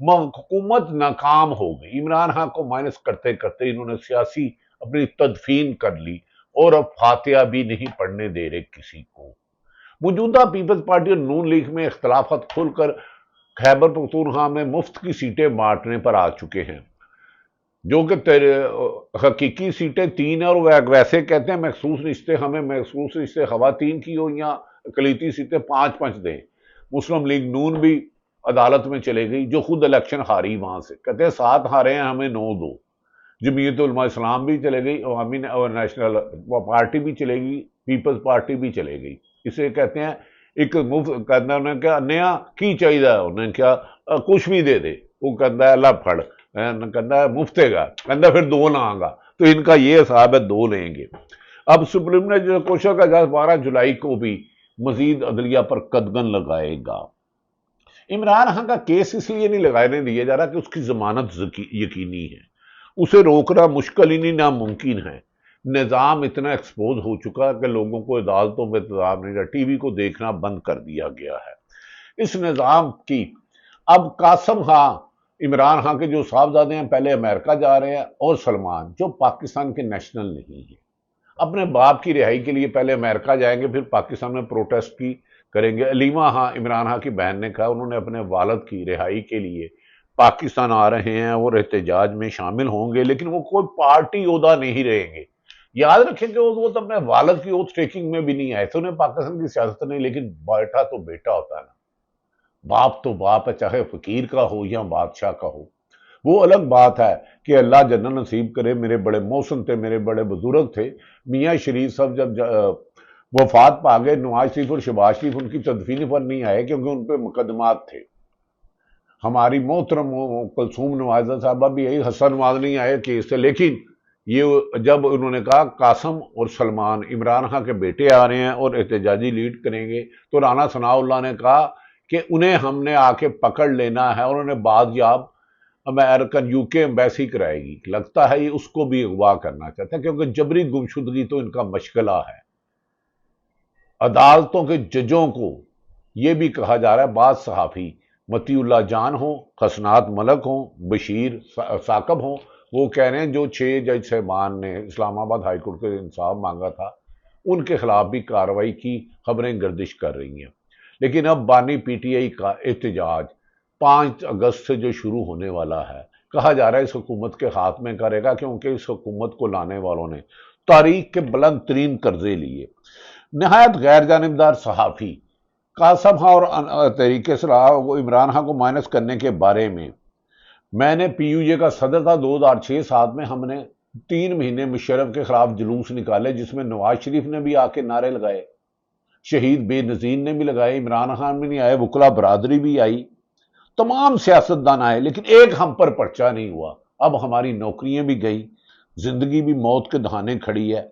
حکومت ناکام ہو گئی، عمران خان کو مائنس کرتے کرتے انہوں نے سیاسی اپنی تدفین کر لی اور اب فاتحہ بھی نہیں پڑھنے دے رہے کسی کو۔ موجودہ پیپلز پارٹی اور نون لیگ میں اختلافات کھل کر خیبر پختونخوا میں مفت کی سیٹیں بانٹنے پر آ چکے ہیں، جو کہ حقیقی سیٹیں 3 ہیں اور وہ ویسے کہتے ہیں مخصوص رشتے، ہمیں مخصوص رشتے خواتین کی ہو یا اقلیتی سیٹیں 5 دیں۔ مسلم لیگ نون بھی عدالت میں چلے گئی، جو خود الیکشن ہاری وہاں سے، کہتے ہیں 7 ہارے ہیں ہمیں 9 دو۔ جمعیت علماء اسلام بھی چلے گئی، عوامی نیشنل پارٹی بھی چلے گئی، پیپلز پارٹی بھی چلے گئی۔ اسے کہتے ہیں ایک مفت، کہنا انہوں نے کیا نیا کی چاہیے، انہوں نے کیا کچھ بھی دے دے، وہ کہتا ہے اللہ پھڑ، کہتا ہے مفتے گا، کہتا پھر 2 لاں گا، تو ان کا یہ حساب ہے 2 لیں گے۔ اب سپریم نے جو کوشش کا اجلاس 12 جولائی کو بھی مزید عدلیہ پر قدغن لگائے گا۔ عمران خان کا کیس اس لیے نہیں لگانے دیا جا رہا کہ اس کی ضمانت یقینی ہے، اسے روکنا مشکل ہی نہیں ناممکن ہے۔ نظام اتنا ایکسپوز ہو چکا کہ لوگوں کو عدالتوں میں انتظام نہیں رہا، ٹی وی کو دیکھنا بند کر دیا گیا ہے۔ اس نظام کی اب قاسم خان، عمران خان کے جو صاحبزادے ہیں، پہلے امریکہ جا رہے ہیں، اور سلمان جو پاکستان کے نیشنل نہیں ہیں، اپنے باپ کی رہائی کے لیے پہلے امریکہ جائیں گے، پھر پاکستان میں پروٹیسٹ کی کریں گے۔ علیمہ خان، عمران خان کی بہن نے کہا انہوں نے اپنے والد کی رہائی کے لیے پاکستان آ رہے ہیں اور احتجاج میں شامل ہوں گے، لیکن وہ کوئی پارٹی عہدہ نہیں رہیں گے۔ یاد رکھیں کہ وہ تو اپنے والد کی اوتھ ٹیکنگ میں بھی نہیں آئے تھے، انہیں پاکستان کی سیاست نہیں، لیکن بیٹا تو بیٹا ہوتا ہے نا، باپ تو باپ ہے، چاہے فقیر کا ہو یا بادشاہ کا ہو۔ وہ الگ بات ہے کہ اللہ جنت نصیب کرے، میرے بڑے محسن تھے، میرے بڑے بزرگ تھے، میاں شریف صاحب جب وفات پا گئے، نواز شریف اور شہباز شریف ان کی تدفین پر نہیں آئے کیونکہ ان پہ مقدمات تھے۔ ہماری محترم کلثوم نوازہ صاحبہ بھی یہی، حسن نواز نہیں آئے کیس سے، لیکن یہ جب انہوں نے کہا قاسم اور سلمان عمران خان کے بیٹے آ رہے ہیں اور احتجاجی لیڈ کریں گے، تو رانا ثناء اللہ نے کہا کہ انہیں ہم نے آ کے پکڑ لینا ہے، اور انہیں بازیاب امریکن UK ایمبیسی کرائے گی۔ لگتا ہے یہ اس کو بھی اغوا کرنا چاہتا ہے، کیونکہ جبری گمشدگی تو ان کا مشغلہ ہے۔ عدالتوں کے ججوں کو یہ بھی کہا جا رہا ہے، بعض صحافی متی اللہ جان ہوں، حسنات ملک ہوں، بشیر ثاقب ہوں، وہ کہہ رہے ہیں جو 6 جج صاحبان نے اسلام آباد ہائی کورٹ کے انصاف مانگا تھا، ان کے خلاف بھی کارروائی کی خبریں گردش کر رہی ہیں۔ لیکن اب بانی PTI کا احتجاج 5 اگست سے جو شروع ہونے والا ہے، کہا جا رہا ہے اس حکومت کے خاتمے کرے گا، کیونکہ اس حکومت کو لانے والوں نے تاریخ کے بلند ترین قرضے لیے۔ نہایت غیر جانبدار صحافی قاسم خان اور تحریک اصلاح عمران خان کو مائنس کرنے کے بارے میں نے PUJ کا صدر تھا 2006-7 میں، ہم نے 3 مہینے مشرف کے خلاف جلوس نکالے، جس میں نواز شریف نے بھی آ کے نعرے لگائے، شہید بے نظیر نے بھی لگائے، عمران خان بھی نہیں آئے، وکلا برادری بھی آئی، تمام سیاستدان آئے، لیکن ایک ہم پر پرچہ نہیں ہوا۔ اب ہماری نوکریاں بھی گئی، زندگی بھی موت کے دہانے کھڑی ہے۔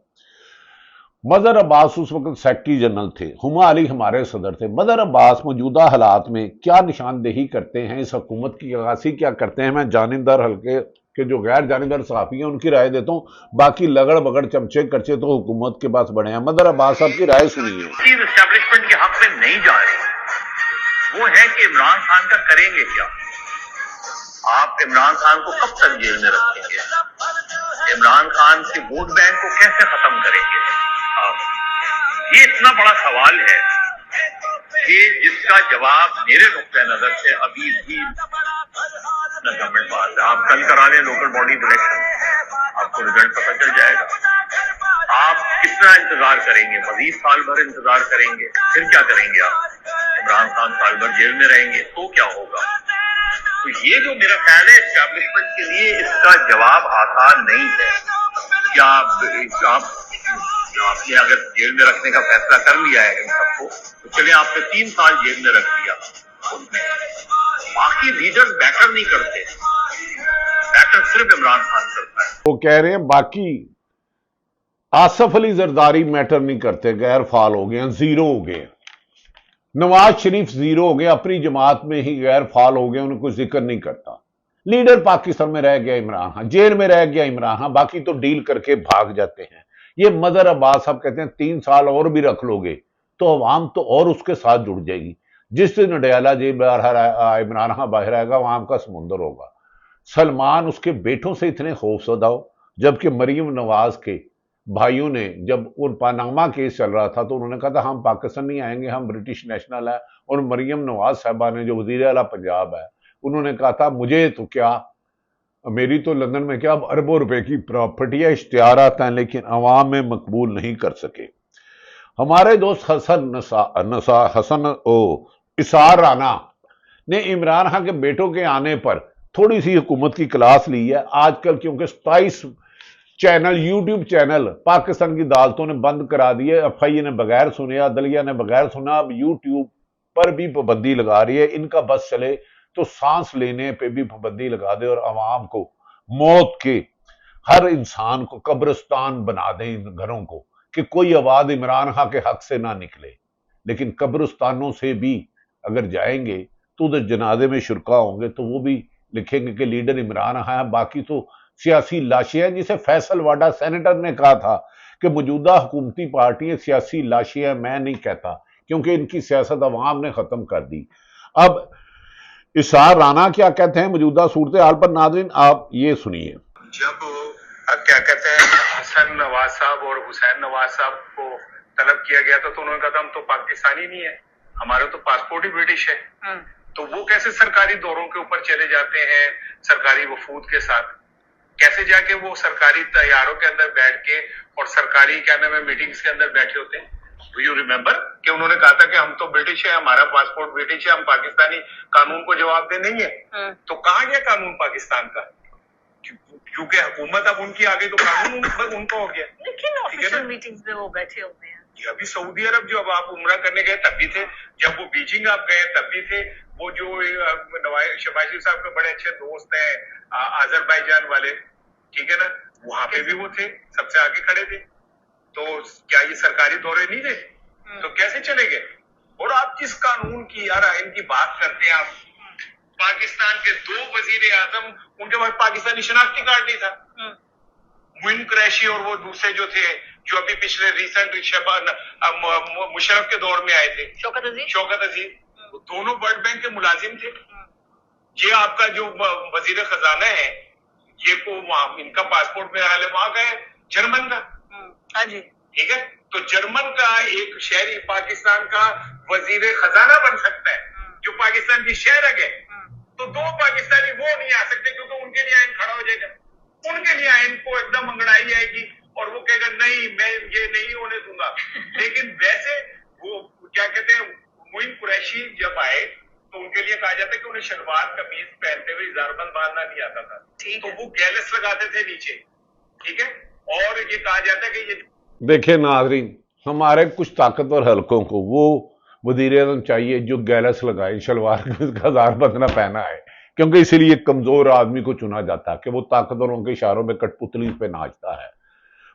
مظہر عباس اس وقت سیکرٹری جنرل تھے، ہما علی ہمارے صدر تھے۔ مظہر عباس موجودہ حالات میں کیا نشاندہی کرتے ہیں، اس حکومت کی عکاسی کیا کرتے ہیں؟ میں جانبدار حلقے کے جو غیر جانبدار صحافی ہیں ان کی رائے دیتا ہوں، باقی لگڑ بگڑ چمچے کرچے تو حکومت کے پاس بڑے ہیں۔ مظہر عباس صاحب کی رائے سنیے۔ چیز اسٹیبلشمنٹ کے حق میں نہیں جا رہی، وہ ہے کہ عمران خان کا کریں گے کیا؟ آپ عمران خان کو کب تک جیل میں رکھیں گے؟ عمران خان کے ووٹ بینک کو کیسے ختم کریں گے؟ یہ اتنا بڑا سوال ہے کہ جس کا جواب میرے نقطۂ نظر سے ابھی بھی گورنمنٹ پاس ہے۔ آپ کل کرا لیں لوکل باڈی الیکشن، آپ کو رزلٹ پتہ چل جائے گا۔ آپ کتنا انتظار کریں گے؟ مزید سال بھر انتظار کریں گے؟ پھر کیا کریں گے آپ؟ عمران خان سال بھر جیل میں رہیں گے تو کیا ہوگا؟ تو یہ جو میرا خیال ہے اسٹیبلشمنٹ کے لیے اس کا جواب آسان نہیں ہے۔ کیا آپ نے اگر جیل میں رکھنے کا فیصلہ کر لیا ہے ان سب کو، تو چلیں آپ نے 3 سال جیل میں رکھ دیا، باقی لیڈر بیٹر نہیں کرتے، بیٹر صرف عمران خان کرتا ہے۔ وہ کہہ رہے ہیں باقی آصف علی زرداری میٹر نہیں کرتے، غیر فعال ہو گئے ہیں، زیرو ہو گئے ہیں۔ نواز شریف زیرو ہو گئے، اپنی جماعت میں ہی غیر فعال ہو گئے، انہیں کوئی ذکر نہیں کرتا۔ لیڈر پاکستان میں رہ گیا عمران خان، جیل میں رہ گیا عمران خان، باقی تو ڈیل کر کے بھاگ جاتے ہیں۔ یہ مظہر عباس صاحب کہتے ہیں 3 سال اور بھی رکھ لو گے تو عوام تو اور اس کے ساتھ جڑ جائے گی۔ جس دن اڈیالہ جی عمران خان باہر آئے گا وہاں کا سمندر ہوگا. سلمان اس کے بیٹوں سے اتنے خوفزدہ ہو، جبکہ مریم نواز کے بھائیوں نے جب ان پاناما کیس چل رہا تھا تو انہوں نے کہا تھا ہم پاکستان نہیں آئیں گے، ہم برٹش نیشنل ہیں. اور مریم نواز صاحبہ نے جو وزیر اعلیٰ پنجاب ہے انہوں نے کہا تھا مجھے تو کیا، میری تو لندن میں کیا اربوں روپے کی پراپرٹی ہے، اشتہارات ہیں، لیکن عوام میں مقبول نہیں کر سکے. ہمارے دوست اسار رانا نے عمران خان کے بیٹوں کے آنے پر تھوڑی سی حکومت کی کلاس لی ہے. آج کل کیونکہ 27 چینل یوٹیوب چینل پاکستان کی عدالتوں نے بند کرا دیے، ایف آئی اے نے بغیر سنے، عدلیہ نے بغیر سنا، اب یوٹیوب پر بھی پابندی لگا رہی ہے. ان کا بس چلے تو سانس لینے پہ بھی پابندی لگا دے اور عوام کو موت کے، ہر انسان کو قبرستان بنا دیں ان گھروں کو، کہ کوئی آواز عمران خان کے حق سے نہ نکلے. لیکن قبرستانوں سے بھی اگر جائیں گے تو ادھر جنازے میں شرکا ہوں گے تو وہ بھی لکھیں گے کہ لیڈر عمران خان ہے، باقی تو سیاسی لاشیں ہیں. جسے فیصل واڈا سینیٹر نے کہا تھا کہ موجودہ حکومتی پارٹیاں سیاسی لاشیں ہیں، میں نہیں کہتا، کیونکہ ان کی سیاست عوام نے ختم کر دی. اب اسار رانا کیا کہتے ہیں موجودہ صورتحال پر، ناظرین آپ یہ سنیے. جب کیا کہتے ہیں حسن نواز صاحب اور حسین نواز صاحب کو طلب کیا گیا تھا تو انہوں نے کہا تھا ہم تو پاکستانی نہیں ہیں، ہمارا تو پاسپورٹ ہی برٹش ہے. تو وہ کیسے سرکاری دوروں کے اوپر چلے جاتے ہیں سرکاری وفود کے ساتھ، کیسے جا کے وہ سرکاری طیاروں کے اندر بیٹھ کے اور سرکاری کیا نام ہے میٹنگز کے اندر بیٹھے ہوتے ہیں. یو ریمبر کہ انہوں نے کہا تھا کہ ہم تو برٹش ہے، ہمارا پاسپورٹ برٹش ہے، ہم پاکستانی قانون کو جواب دے نہیں ہے. تو کہاں گیا قانون پاکستان کا؟ کیونکہ حکومت اب ان کی آ گئی تو قانون ان کو ہو گیا. لیکن آفیشل میٹنگز میں وہ بیٹھے ہوتے ہیں. ابھی سعودی عرب جب آپ عمرہ کرنے گئے تب بھی تھے، جب وہ بیجنگ آپ گئے تب بھی تھے. وہ جو شہباز شریف صاحب کے بڑے اچھے دوست ہیں آذربائیجان والے، ٹھیک ہے نا، وہاں پہ بھی وہ تھے، سب سے آگے کھڑے تھے. تو کیا یہ سرکاری دورے نہیں تھے؟ تو کیسے چلے گئے؟ اور آپ جس قانون کی یار آئین کی بات کرتے ہیں، آپ پاکستان کے 2 وزیر اعظم ان کے پاس پاکستانی شناختی کارڈ نہیں تھا. معین قریشی اور وہ دوسرے جو تھے جو ابھی پچھلے ریسنٹ مشرف کے دور میں آئے تھے، شوکت عزیز، وہ دونوں ورلڈ بینک کے ملازم تھے. یہ آپ کا جو وزیر خزانہ ہے یہ کو ان کا پاسپورٹ میں حال ہے وہاں کا ہے جرمن کا. ہاں جی ٹھیک ہے، تو جرمن کا ایک شہری پاکستان کا وزیر خزانہ بن سکتا ہے جو پاکستان کی شہر ہے. تو 2 پاکستانی وہ نہیں آ سکتے کیونکہ ان کے لیے آئین کھڑا ہو جائے گا، ان کے لیے آئین کو ایک دم انگڑائی جائے گی اور وہ کہے گا نہیں میں یہ نہیں ہونے دوں گا. لیکن ویسے وہ کیا کہتے ہیں معین قریشی جب آئے تو ان کے لیے کہا جاتا ہے کہ انہیں شلوار قمیض پہنتے ہوئے اظہار بند باندھنا نہیں آتا تھا، تو وہ گیلس لگاتے تھے نیچے. ٹھیک ہے، اور یہ کہا جاتا ہے کہ یہ دیکھیں ناظرین، ہمارے کچھ طاقتور حلقوں کو وہ وزیر اعظم چاہیے جو گیلس لگائے، شلوار کا ہزار بند نہ پہنا ہے، کیونکہ اسی لیے کمزور آدمی کو چنا جاتا ہے کہ وہ طاقتوروں کے اشاروں میں کٹ پتلی پہ ناچتا ہے.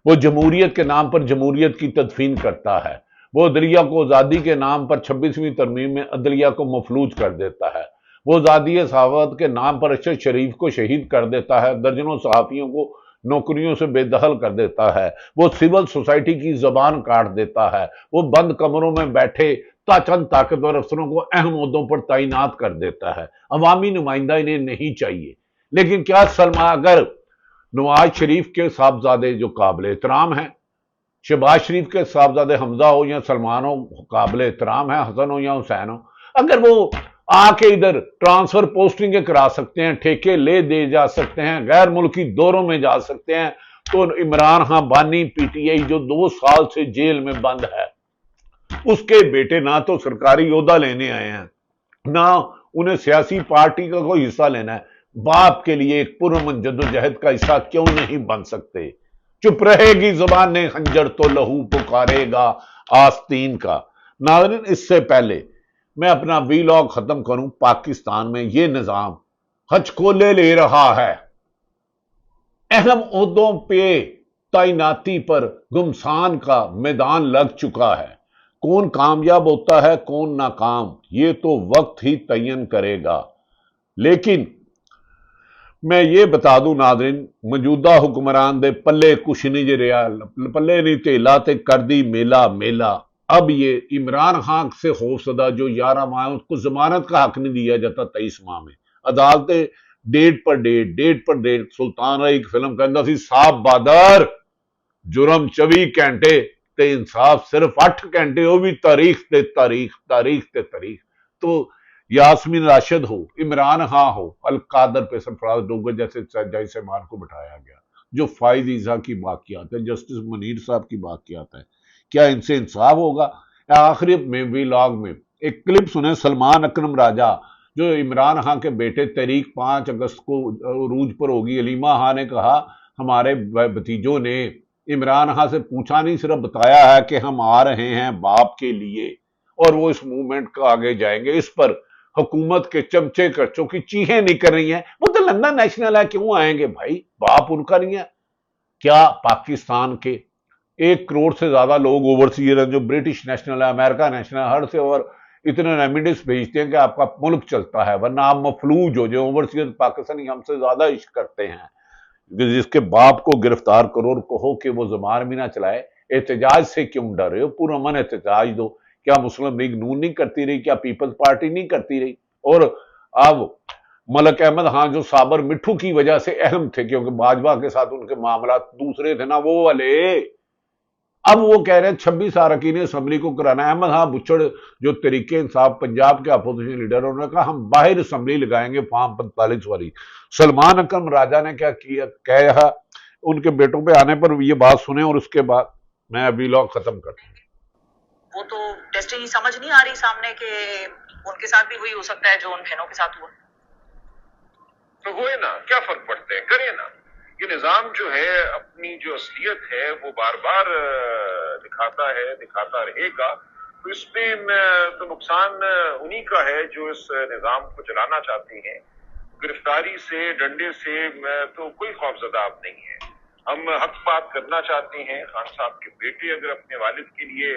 وہ جمہوریت کے نام پر جمہوریت کی تدفین کرتا ہے. وہ عدلیہ کو آزادی کے نام پر 26ویں ترمیم میں عدلیہ کو مفلوج کر دیتا ہے. وہ آزادی صحافت کے نام پر ارشد شریف کو شہید کر دیتا ہے، درجنوں صحافیوں کو نوکریوں سے بے دخل کر دیتا ہے. وہ سول سوسائٹی کی زبان کاٹ دیتا ہے. وہ بند کمروں میں بیٹھے چند طاقتور افسروں کو اہم عہدوں پر تعینات کر دیتا ہے. عوامی نمائندہ انہیں نہیں چاہیے. لیکن کیا سلمان اگر نواز شریف کے صاحبزادے جو قابل احترام ہیں، شہباز شریف کے صاحبزادے حمزہ ہو یا سلمان ہو قابل احترام ہیں، حسن ہو یا حسین ہو، اگر وہ آ کے ادھر ٹرانسفر پوسٹنگیں کرا سکتے ہیں، ٹھیکے لے دے جا سکتے ہیں، غیر ملکی دوروں میں جا سکتے ہیں، تو عمران خان بانی پی ٹی آئی جو 2 سال سے جیل میں بند ہے، اس کے بیٹے نہ تو سرکاری عہدہ لینے آئے ہیں نہ انہیں سیاسی پارٹی کا کوئی حصہ لینا ہے. باپ کے لیے ایک پرامن جدوجہد کا حصہ کیوں نہیں بن سکتے؟ چپ رہے گی زبان نے خنجر تو لہو پکارے گا آستین کا. ناظرین، اس سے پہلے میں اپنا ویلاگ ختم کروں، پاکستان میں یہ نظام ہچکولے لے رہا ہے. اہم عہدوں پہ تعیناتی پر گھمسان کا میدان لگ چکا ہے. کون کامیاب ہوتا ہے کون ناکام یہ تو وقت ہی تعین کرے گا. لیکن میں یہ بتا دوں ناظرین، موجودہ حکمران دے پلے کچھ نہیں جے رہا، پلے نہیں تیلا تے کر دی میلا میلا. اب یہ عمران خان سے خوفزدہ جو 11 ماہ اس کو ضمانت کا حق نہیں دیا جاتا 23 ماہ میں. عدالتیں ڈیٹ پر ڈیٹ سلطان رائی کی فلم کہندا سی صاحب بادر جرم 24 گھنٹے تے انصاف صرف 8 گھنٹے وہ بھی تاریخ تے تاریخ. تو یاسمین راشد ہو، عمران خان ہو، القادر پیسر فراز ڈوگر جیسے جج سیمان کو بٹھایا گیا، جو فائز عیسیٰ کی باقیات ہے، جسٹس منیر صاحب کی باقیات ہے، کیا ان سے انصاف ہوگا؟ آخری میں ویلاگ میں ایک کلپ سنیں سلمان اکرم راجہ جو عمران خان کے بیٹے تحریک 5 اگست کو عروج پر ہوگی. علیمہ خان نے کہا ہمارے بھتیجوں نے عمران خان سے پوچھا نہیں، صرف بتایا ہے کہ ہم آ رہے ہیں باپ کے لیے اور وہ اس موومنٹ کا آگے جائیں گے. اس پر حکومت کے چمچے کرچوں کی چیخیں نہیں کر رہی ہیں وہ تو لندن نیشنل ہے کیوں آئیں گے بھائی، باپ ان کا نہیں ہے کیا؟ پاکستان کے 1 کروڑ سے زیادہ لوگ اوورسیئر ہیں جو برٹش نیشنل ہے، امریکہ نیشنل ہے، ہر سے اور اتنے ریمیڈیز بھیجتے ہیں کہ آپ کا ملک چلتا ہے، ورنہ آپ مفلوج ہو جو اوورسیئر پاکستانی ہم سے زیادہ عشق کرتے ہیں. جس کے باپ کو گرفتار کرو اور کہو کہ وہ زبان بھی نہ چلائے، احتجاج سے کیوں ڈر رہے ہو؟ پرامن احتجاج دو. کیا مسلم لیگ نون نہیں کرتی رہی؟ کیا پیپلز پارٹی نہیں کرتی رہی؟ اور اب ملک احمد خان جو صابر مٹھو کی وجہ سے اہم تھے کیونکہ باجوہ کے ساتھ ان کے معاملات دوسرے تھے نا وہ والے، اب وہ کہہ رہے ہیں 26 اراکین اسمبلی کو کرانا ہے. احمد خان بچڑ جو تحریک انصاف پنجاب کے اپوزیشن لیڈر انہوں نے کہا ہم باہر اسمبلی لگائیں گے فارم 45 والی. سلمان اکرم راجہ نے کیا کہا ان کے بیٹوں پہ آنے پر یہ بات سنیں اور اس کے بعد میں ابھی ویلاگ ختم کرتا ہوں. وہ تو ڈیسٹینی سمجھ نہیں آ رہی سامنے کہ ان کے ساتھ بھی وہی ہو سکتا ہے جو ان بہنوں کے ساتھ ہوا. تو ہوئے نا، کیا فرق پڑتا ہے، کرے نا. یہ نظام جو ہے اپنی جو اصلیت ہے وہ بار بار دکھاتا رہے گا. تو اس میں تو نقصان انہی کا ہے جو اس نظام کو چلانا چاہتے ہیں. گرفتاری سے، ڈنڈے سے تو کوئی خوفزدہ آپ نہیں ہے. ہم حق بات کرنا چاہتے ہیں. خان صاحب کے بیٹے اگر اپنے والد کے لیے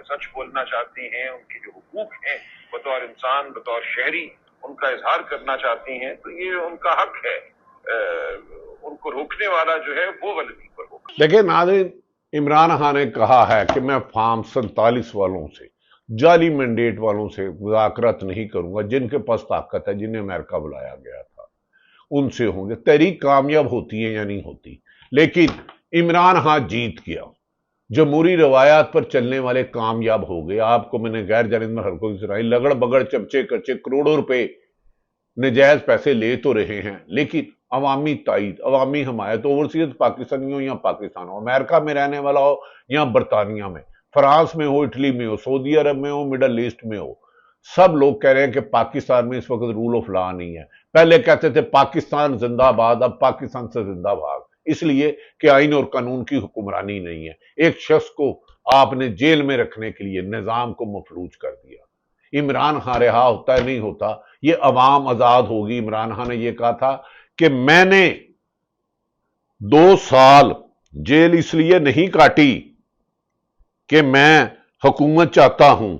سچ بولنا چاہتے ہیں، ان کے جو حقوق ہیں بطور انسان، بطور شہری ان کا اظہار کرنا چاہتے ہیں تو یہ ان کا حق ہے. ان کو روکنے والا جو ہے وہ غلطی پر ہوگا. دیکھیں ناظرین، عمران خان نے کہا ہے کہ میں فارم 47 والوں سے، جعلی مینڈیٹ والوں سے مذاکرات نہیں کروں گا. جن کے پاس طاقت ہے، جنہیں امریکہ بلایا گیا تھا ان سے ہوں گے. تحریک کامیاب ہوتی ہے یا نہیں ہوتی، لیکن عمران خان جیت گیا. جمہوری روایات پر چلنے والے کامیاب ہو گئے. آپ کو میں نے غیر جانب حلقوں کی سنائی، لگڑ بگڑ چمچے کرچے کروڑوں روپے نجائز پیسے لے تو رہے ہیں لیکن عوامی تائید، عوامی حمایت، اوورسیز پاکستانی ہو یا پاکستان ہو، امریکہ میں رہنے والا ہو یا برطانیہ میں، فرانس میں ہو، اٹلی میں ہو، سعودی عرب میں ہو، مڈل ایسٹ میں ہو، سب لوگ کہہ رہے ہیں کہ پاکستان میں اس وقت رول آف لا نہیں ہے. پہلے کہتے تھے پاکستان زندہ باد، اب پاکستان سے زندہ بھاگ، اس لیے کہ آئین اور قانون کی حکمرانی نہیں ہے. ایک شخص کو آپ نے جیل میں رکھنے کے لیے نظام کو مفلوج کر دیا. عمران خان رہا ہوتا ہے نہیں ہوتا، یہ عوام آزاد ہوگی. عمران خان نے یہ کہا تھا کہ میں نے 2 سال جیل اس لیے نہیں کاٹی کہ میں حکومت چاہتا ہوں.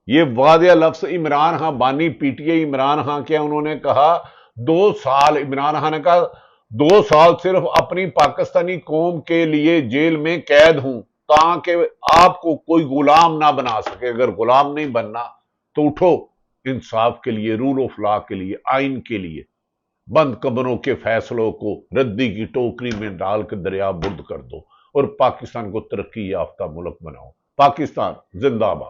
یہ واضح لفظ عمران خان بانی P T I Imran Khan کیا انہوں نے کہا 2 سال. عمران خان نے کہا 2 سال صرف اپنی پاکستانی قوم کے لیے جیل میں قید ہوں تاکہ آپ کو کوئی غلام نہ بنا سکے. اگر غلام نہیں بننا تو اٹھو انصاف کے لیے، رول آف لا کے لیے، آئین کے لیے. بند قبروں کے فیصلوں کو ردی کی ٹوکری میں ڈال کے دریا برد کر دو اور پاکستان کو ترقی یافتہ ملک بناؤ. پاکستان زندہ باد.